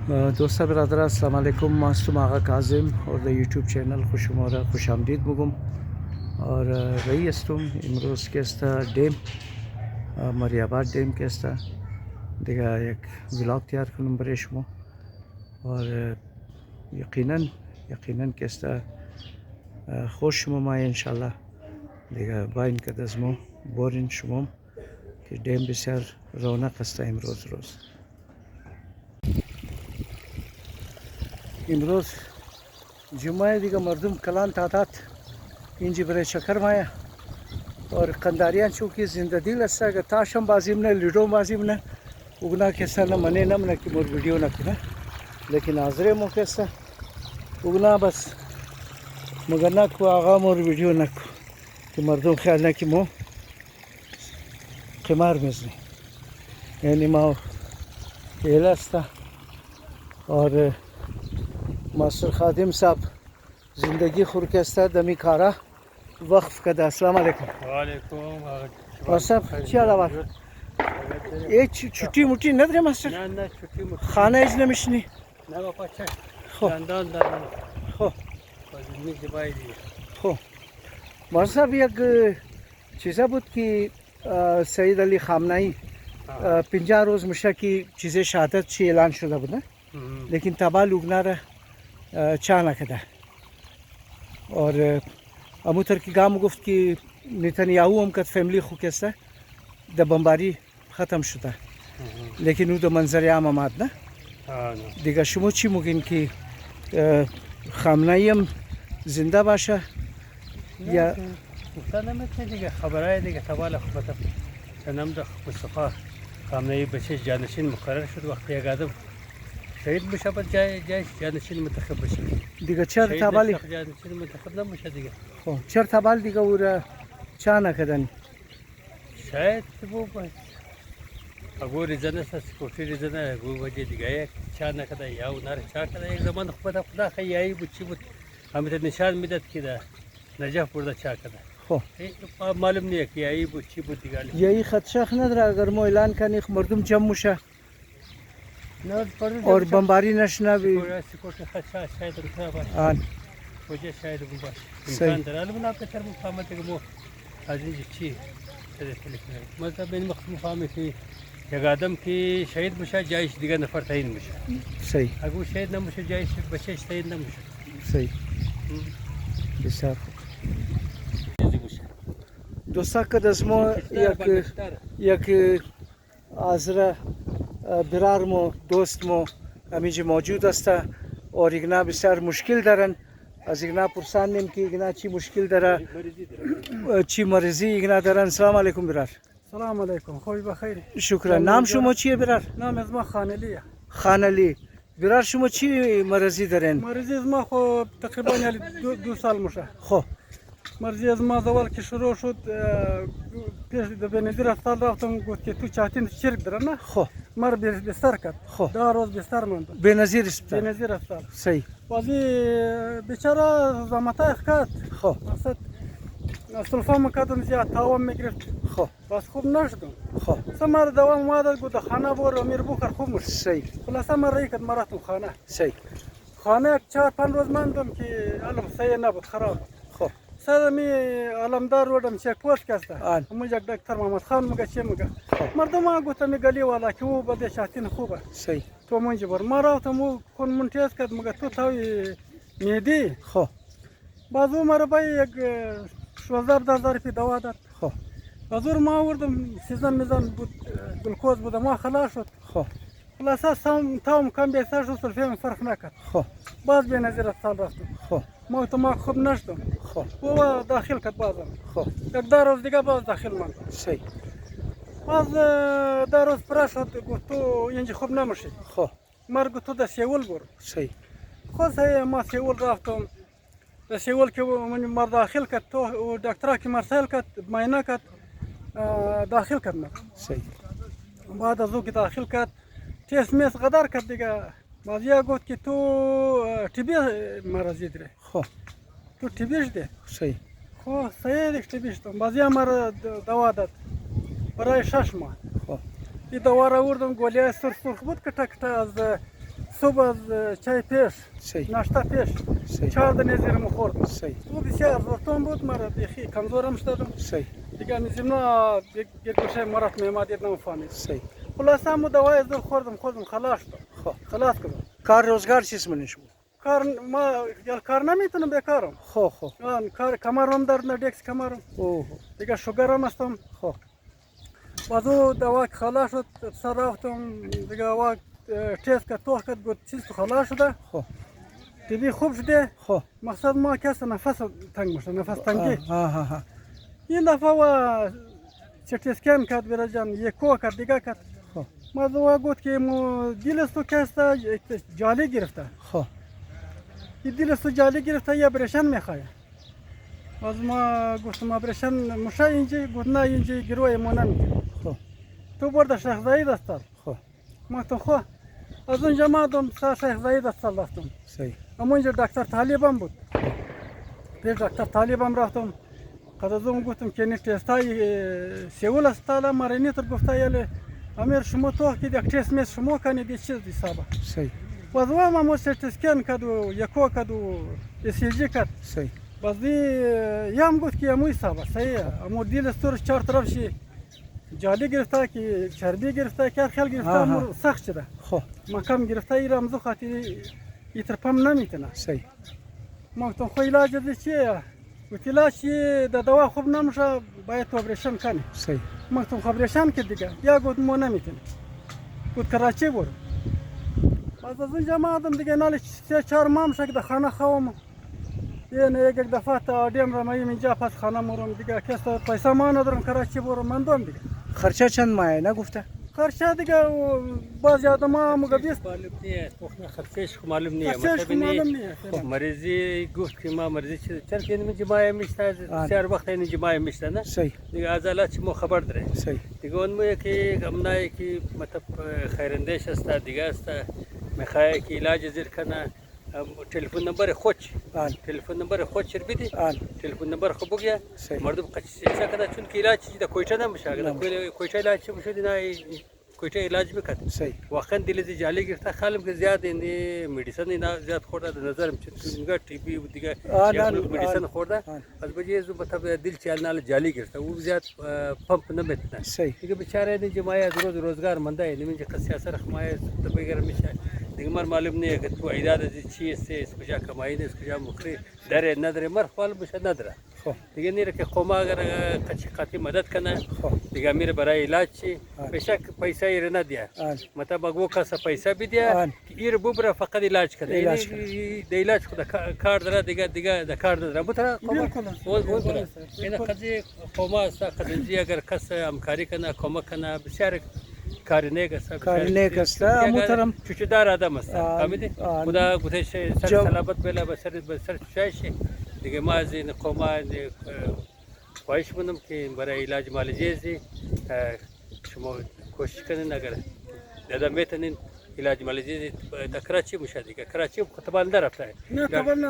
دوستا برادر السلام علیکم. ماستم آقا کاظم اور در یوتیوب چینل خوش آمدید میگم. اور رئی استم امروز که است دیم مریاباد دیم که است دیگه یک ولاگ تیار کنم برای شما. اور یقینا که است خوش شما مای انشالله دیگه با این که دزمو بورین شما که دیم بسیار رونق است امروز روز. امروز جمعه دیگه مردم کلان تعداد اینجا برای چکر مایا اور قنداریان چوکی زنده دیل است که تاشم بازیم نه لیدو بازیم نه اوگنا کسا نه منه نم نه که مور ویدیو نکنه لیکن حاضره مو کسا اوگنا بس مگر نکو آقا مور ویدیو نکو که مردم خیال نه که مو قمار میزنی یعنی ما ایله است اور मास्टर खादिम साहब ज़िंदगी खुरकस्ता दमी खारा वक्फ कदा अस्सलाम वालेकुम और सब क्या लवार ये छुट्टी मुट्टी न दे मास्टर ना छुट्टी मुट्टी खाना इजने मिशनी ना बापा चल खो खो बाजूनी जबाई दी खो मास्टर साहब एक चीज़ा बुत की सईद अली खामनाई 50 रोज़ मुशा की चीज़ें शहादत ची ऐलान शुदा बुना लेकिन तबा लुगना रहा چه نکده और اموتر की गाम گفت که نتانیاهو هم که فامیلی خوب است د بمباری ختم شده لیکن او د منظر عام آمد نه دیگه شما چی میگین که خامنه‌ای هم زنده باشه یا گفتن نمیشه دیگه خبرای دیگه تبال خودت سنم د مصطفی خامنه‌ای بچه جانشین مقرر شد وقتی یک آدم شهید بشه بعد جای جانشین منتخب بشه دیگه چرا تبالی جانشین منتخب نمیشه دیگه خب چرا تبال دیگه ور چه نکردن شاید تو اگه ریزنه سکوتی ریزنه اگه وجه دیگه چه نکرده یا اونار چه کرده یک زمان خدا خیایی بود چی بود همین نشان میداد که ده نجاح برده چه کرده خب معلوم نیست که یایی بود چی بود دیگه یایی خدشاخ نداره اگر ما اعلان کنیم مردم جمع میشه और बमबारी नशना भी आन وجه شاید بود باشه امکان داره البته نه کتر مفاهمت که مو از این چی مثلا بین مفاهمه که یک آدم که شهید بشه جایش دیگه نفر تعیین میشه صحیح اگه شهید نمیشه جایش بچه‌ش تعیین نمیشه صحیح بسیار خوب دوستا که دزمو یک آزره برارمو دوستمو همیشه موجود است اور ایگنا بسیار مشکل دارن از ایگنا پرسانیم که ایگنا چی مشکل داره چی مرضی ایگنا دارن. السلام علیکم برار. سلام علیکم خوش بخیر. شکر. نام شما چیه برار؟ نام از ما خانلیه. خانلی. برار شما چی مرضی دارن؟ مرضی از ما خو تقریبا 2 سال میشه. خب مرضی از ما زوال که شروع شد پیش به نظیر هفتاد رفتم گفت که تو چاتین شرک داره نه؟ خب مر بستر کرد. خب 2 روز بستر ماند. به نظیر اسپتال. به نظیر هفتاد. صحیح. بازی بیچاره زمانتا کرد. خب مقصد سلفام کردم زیاد تاوام میگرفت. خب بس خوب نشدم. خب سمر دوام مادر گفت خانه بور امیر بخور خوب میشه. صحیح. خلاص ما رای ما رفتم خانه. صحیح. خانه 4-5 روز ماندم که علم صحیح نبود خراب. خب سادمی علمدار روڈم چیک پوسٹ کستا مجھے ڈاکٹر محمد خان مگا چه مگا مردم گفت می گلی والا که او بده شاتین خوبه صحیح تو منجی بر ما رفتم او کن منتیز کرد مگا تو تاوی میدی خب بازو مرا با یک 12000 روپیه دوا داد. خب بازور ما آوردم سیزن میزان بود گلوکوز بود ما خلاص شد. خب خلاصا تاوم کم بیشتر شد سلفیم فرق نکرد. خب باز به نظر افتال رفتم. خب ما خوب نشدم. خب او داخل کرد بازم. خب یک 2 روز دیگه باز داخل ماند. صحیح. باز 2 روز پرا شد گفت تو اینجا خوب نمیشی. خب مرگ تو در سیول برو. صحیح. خود صحیح ما سیول رفتم. در سیول که من داخل کرد تو دکترها که مرسل کرد معاینه کرد داخل کرد من. صحیح. بعد از او که داخل کرد تست میز قدر کرد دیگه بازیا گفت که تو تیبی مرضی داره. خب تو تیبیش ده. صحیح. خب صحیح دیگه تیبیش تو بازیا مرا دوا داد برای 6 ماه. خب این دوا را آوردم گولی سرخ بود که تک از صبح از چای پیش صحیح ناشتا پیش صحیح 4 دانه زیرمو خوردم. صحیح او بسیار زورتون بود، مرا بیخی کمزورم شدم صحیح دیگه نزیمنا گرگوشه مرات میمادید نمیفهمید. صحیح خلاصه همو دوای زور خوردم خلاص شدم. خب خلاص کردم. کار روزگار چیز منش بود کار ما کار نمیتونم بیکارم. خب خب کار کمرم درد ندیکس کمرم اوه دیگه شوگرم هستم. خب بازو دوا که خلاص شد سر رفتم دیگه وا تست که توه کرد گفت چیز تو خلاص شده خب دیدی خوب شده. خب مقصد ما کسی نفس تنگ میشه، نفس تنگی. ها این دفعه و سیتی اسکن کرد برای جان یکو کرد دیگه کرد. خب ما گفت که مو دیلستو کسته جالی گرفته. خب این دیلستو جالی گرفته یا برشن میخواه. باز ما گفتم آبرشن مشه اینجا گفت نه اینجا گروه ما نمیکنه. خب تو برده شیخ زاید استاد. خب ما تو خو از اونجا ما دم سر شیخ زاید استاد رفتم. صحیح اما اینجا دکتر طالبم بود. پیش دکتر طالبم رفتم. قد از اون گفتم که نیت تستای سیول استاد مرینی تر گفته یلی امیر شما تو که یک تست میز شما کنید چیز حسابه. صحیح باز ما مو سیتی اسکن کدو یکو کدو ECG کد. صحیح باز دی یام گفت که امو حسابه صحیح. امو دیل استورش چهار طرف شی جالی گرفته که چربی گرفته که خیال گرفته امو سخت شده. خب ما کم گرفته ایرام زو خاطری ایترپم نمیتونه. صحیح ما گفتم خو علاج دی چیه؟ گفت علاج چیه د دوا خوب نمیشه باید تو آپریشن کنی. صحیح ما گفتم خو آپریشن که دیگه یا گفت ما نمیتونه. گفت کراچی برو. باز از اونجا ما آدم دیگه نالی 3-4 ماه میشه که در خانه خوام. یعنی یک دفعه تا دیم را مایم اینجا پس خانه مرم دیگه کس پیسه ما ندارم کراچی برو من دوم دیگه. خرچه چند مایه نگفته خرچه دیگه بعضی آدم ها مگه بیست معلوم نیست خرچش خو معلوم نیست خرچش خو معلوم نیست. خب مریضی گفت که ما مریضی چرا که این جماعه میشته بسیار وقت این جماعه میشته نه صحیح دیگه عضلات ما خبر داره صحیح دیگه اون میگه که امنایی که مطلب خیرندش است دیگه است میخواه که علاج زیر کنه تلفن نمبر خود تلفن نمبر خود چر بیدی تلفن نمبر خو بگیا مردم قچ کنه چون که علاج در کویته نمیشه اگر کویته علاج میشه نه کویته علاج میکرد صحیح واقعا دل جالی گرفته خالم که زیاد این مدیسن اینا زیاد خورده نظرم چون میگه تی بی دیگه مدیسن خورده از بجای زو مطلب دل چال نال جالی گرفته او زیاد پمپ نمیتونه صحیح دیگه بیچاره این جماعه از روز روزگار منده این میگه قصه اثر خمایه بغیر میشه دیگه مر معلوم نیه که تو ایداد چی است اس کجا کمایی است کجا مخری داره نداره مر خپل بشه نداره خب دیگه نیره که قوما اگر قاطی مدد کنه خب دیگه میره برای علاج چی بشک پیسه ایر ندیه مطلب اگه کس پیسه بدیه ایر ببره فقط علاج کنه یعنی د علاج خود کار داره دیگه د کار داره بوتره قوما این قضیه قوما است قضیه اگر کس همکاری کنه کمک کنه بسیار کاری نیک است محترم چوچدار آدم است فهمیدی خدا گوتش سر سلامت بلا بسر چایشه دیگه ما از این قوما خواهش می‌کنم که برای علاج معالجه شما کوشش کنین اگر دادا میتونین علاج معالجه در کراچی میشه دیگه کراچی طبعا نرفته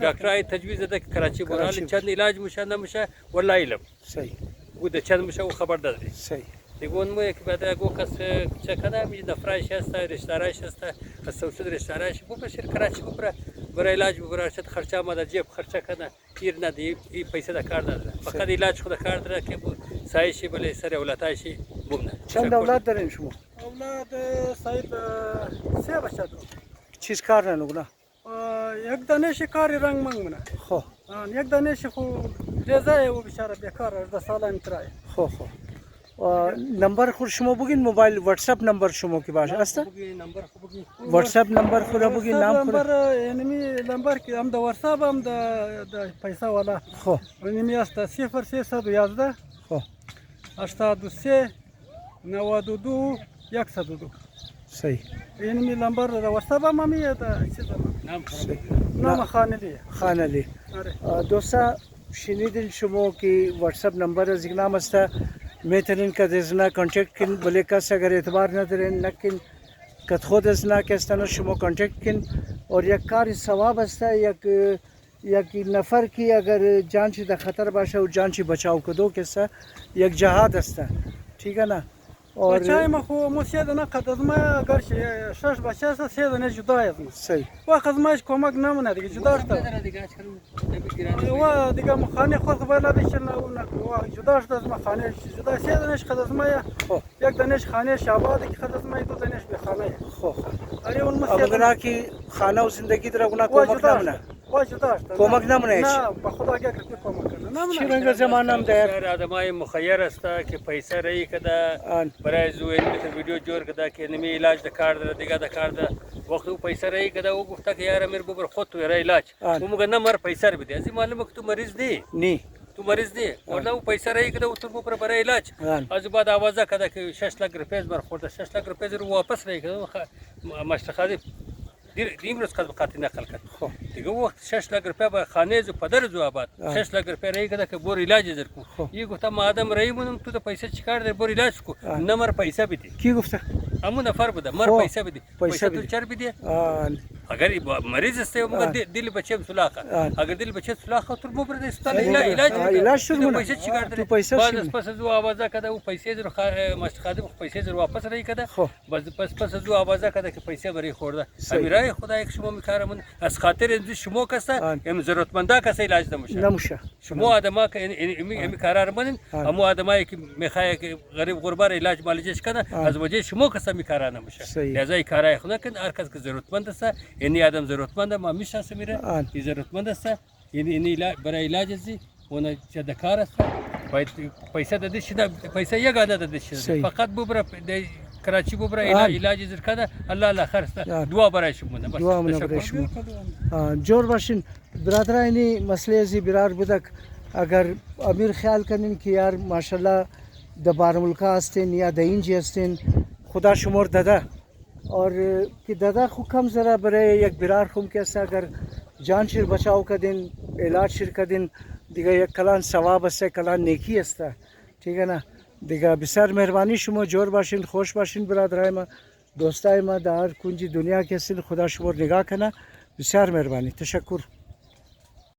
دکترای تجویز داده که کراچی برای چند علاج میشه نمیشه والله علم صحیح بود چند میشه و خبر داده صحیح دیگه اون موقع که بعد اگه کس چه کنه میگه نفرش هست رشته‌اش هست از سوسد رشته‌اش ببره کراچی ببره برای علاج ببره چه خرچه ما در جیب خرچه کنه پیر ندی این پیسه در کار نداره فقط علاج خود کار داره که سایشی بله سر اولادایشی بمونه چند اولاد دارین شما اولاد صاحب 3 بچه دارم چیز کار نکنه یک دانش کاری رنگ منگمونه خب یک دانش خو رضای او بیچاره بیکار 10 ساله میترایه خب نمبر خود شما بگین موبایل واتساپ نمبر شما کی باشه است واتساپ نمبر خود بگین نام خود نمبر اینمی نمبر که هم د واتساپ هم د پیسه والا خب اینمی است 0311 خب 83 92 102 صحیح اینمی نمبر د واتساپ هم میه د چیز نام خانلی دوستا شنیدین شما که واتساپ نمبر از نام است میتونین که دزنا کانتکت کن بله کس اگر اعتبار ندارین نکن که خود از نا کستان شما کانتکت کن اور یک کار ثواب است یک نفر کی اگر جانچی در خطر باشه و جانچی بچاو کدو کسا یک جهاد است ٹھیک ہے نا और بچه ما خو ما 3 دانه قد از ما اگر 6 بچه است 3 دانه جدا از ما صحیح وقت از ماش کمک نمونه دیگه جدا شد و دیگه ما خانه خود خبر نداشت نه و جدا شد از ما خانه جدا 3 دانش قد از ما خب یک دانش خانه شاباد که قد از ما 2 دانش به خانه خب اره اون ما اب گنا کی خانه و زندگی در گنا کمک نمونه و جدا شد کمک نمونه هیچ نه به خدا اگر کمک کنه چی نمونه رنگ زمانه هم در شهر آدمای مخیر است که پیسه رایی کده آن برای زوین مثل ویدیو جور کده که نمی علاج ده کار ده دیگه ده کار ده وقتی او پیسه رایی کده او گفته که یار امیر ببر خود تو رای علاج آن. او مگه نه مر پیسه رو بده ازی معلومه که تو مریض دی نی تو مریض دی ورنه او پیسه رایی کده او تو ببر برای علاج آن. از بعد آوازه کده که 6 لک روپیه بر خورده 6 لک روپیه رو واپس رایی کده مشتخادی دیم روز قد قاطی نقل کرد خب دیگه وقت 6 لک روپیه به خانه زو پدر زو آباد 6 لک روپیه رایی کده که بور علاج در کو خب. یه گفتم ما آدم رایی مونم تو پیسه چیکار در بور علاج کو نمر پیسه بدی کی گفته همون نفر بوده مر خب. پیسه بدی پیسه پیسه تو بدی. چر بدی آن اگر مریض است مگر دل بچه سلاخه اگر دل بچه سلاخه تو مبرد استال علاج علاج شد مونه پیسه چیکار تو در پیسه بعد شد از پس زو آوازه کده او پیسه در مشخادم پیسه در واپس رایی کده خب بس پس زو آوازه کده که پیسه برای خورده صحیح. امیرای خدا یک شما میکارم از خاطر این شما کسته آن. ام ضرورتمندا کس علاج نمیشه نموشه شما آدما که امی قرار منن اما آدمایی که میخواه که غریب غربا علاج مالجش کنه از وجه شما کس می کار نمیشه صحیح. لذا کارای خود کن هر کس که ضرورتمند است یعنی آدم ضرورتمند ما میشناسه میره آن. این ضرورتمند است یعنی برای علاج زی اون چه دکار است پیسه دادش پیسه یک عدد دادش صحیح. فقط ببره کراچی ببره آن. علاج زیر کنه الله خیر است آن. دعا برای شما بس دعا مونه تشکر. برای شما جور باشین برادرانی مسئله ازی برار بودک اگر امیر خیال کنین که یار ماشاءالله د بارملکا هستین یا د اینجی هستین خدا شمار داده اور که داده خو کم ذره برای یک برار خوم که است اگر جان شیر بچاو کدین علاج شیر کدین دیگه یک کلان ثواب است کلان نیکی است ठीक आहे ना دیگه بسیار مهربانی شما جور باشین خوش باشین برادرای ما دوستای ما در کنج دنیا که هستین خدا شما رو نگاه کنه بسیار مهربانی تشکر